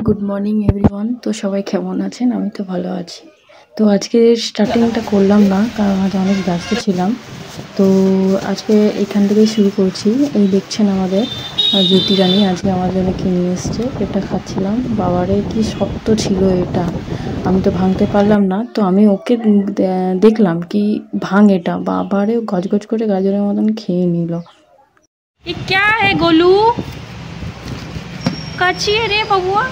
Good morning everyone. তো সবাই কেমন আছেন? আমি তো ভালো আছি। তো আজকে স্টার্টিংটা করলাম না, কারণ আজ অনেক ব্যস্ত ছিলাম। তো আজকে এখান থেকেই শুরু করছি। এই দেখছেন আমাদের জ্যোতি রানী আজকে আমার জন্য কি নিয়ে এসছে, এটা খাচ্ছিলাম। বাবারে কি শক্ত ছিল এটা, আমি তো ভাঙতে পারলাম না। তো আমি ওকে দেখলাম কি ভাঙ এটা, বাবারে গজগজ করে গাজরের মতন খেয়ে নিল। ये क्या है गोलू? काची है रे बबुआ?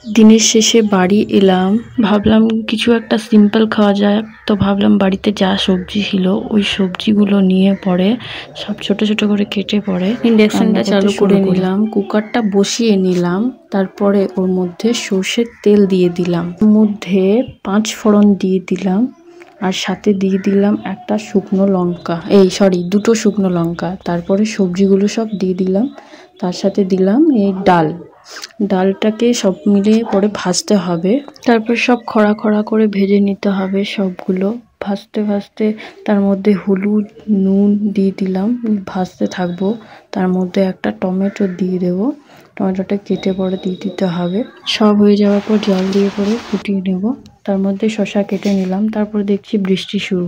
দিনের শেষে বাড়ি এলাম, ভাবলাম কিছু একটা সিম্পল খাওয়া যায়। তো ভাবলাম বাড়িতে যা সবজি ছিল ওই সবজিগুলো নিয়ে পরে সব ছোট ছোট করে কেটে পরে ইন্ডাকশনটা চালু করে নিলাম, কুকারটা বসিয়ে নিলাম। তারপরে ওর মধ্যে সর্ষের তেল দিয়ে দিলাম, ওর মধ্যে 5 ফোড়ন দিয়ে দিলাম, আর সাথে দিয়ে দিলাম একটা শুকনো লঙ্কা, দুটো শুকনো লঙ্কা। তারপরে সবজিগুলো সব দিয়ে দিলাম, তার সাথে দিলাম এই ডালটাকে সব মিলিয়ে পরে ভাজতে হবে। তারপর সব খড়া খড়া করে ভেজে নিতে হবে সবগুলো। ভাজতে ভাজতে তার মধ্যে হলুদ নুন দিয়ে দিলাম, ভাজতে থাকবো। তার মধ্যে একটা টমেটো দিয়ে দেবো, টমেটোটা কেটে পরে দিয়ে দিতে হবে। সব হয়ে যাওয়ার পর জল দিয়ে পরে ফুটিয়ে নেব। তার মধ্যে শসা কেটে নিলাম। তারপর দেখছি বৃষ্টি শুরু,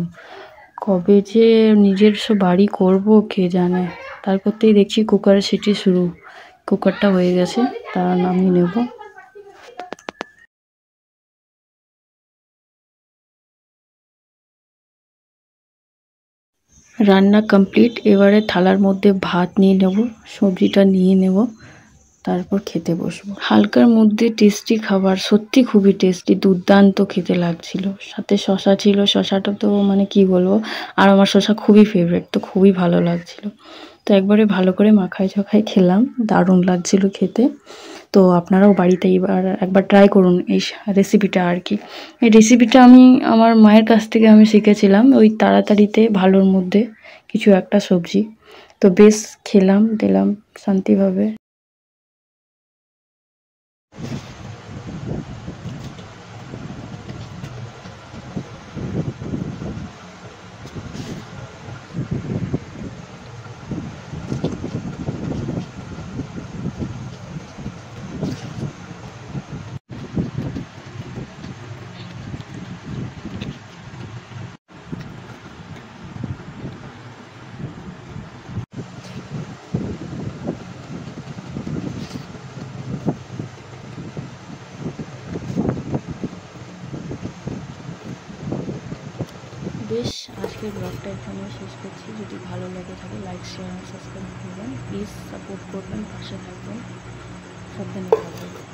কবে যে নিজের বাড়ি করব কে জানে। তার করতেই দেখছি কুকারের সিটি শুরু, কুকারটা হয়ে গেছে, তারা নামিয়ে নেব। রান্না কমপ্লিট। এবারে থালার মধ্যে ভাত নিয়ে নেব, সবজিটা নিয়ে নেব, তারপর খেতে বসবো। হালকার মধ্যে টেস্টি খাবার, সত্যি খুবই টেস্টি, দুর্দান্ত খেতে লাগছিল। সাথে শসা ছিল, শসাটা তো মানে কি বলবো, আর আমার শসা খুবই ফেভারিট, তো খুবই ভালো লাগছিল। তো একবারে ভালো করে মাখাই ঝাখাই খেলাম, দারুণ লাগছিল খেতে। তো আপনারাও বাড়িতে একবার ট্রাই করুন এই রেসিপিটা আর কি। এই রেসিপিটা আমি আমার মায়ের কাছ থেকে আমি শিখেছিলাম, ওই তাড়াতাড়িতে ভালোর মধ্যে কিছু একটা সবজি। তো বেশ খেলাম দিলাম শান্তিভাবে। বেশ, আজকের ব্লগটা এখানে শেষ করছি। যদি ভালো লেগে থাকে লাইক শেয়ার সাবস্ক্রাইব করবেন, প্লিজ সাপোর্ট করবেন, পাশে থাকবেন, সাবধানে থাকবেন।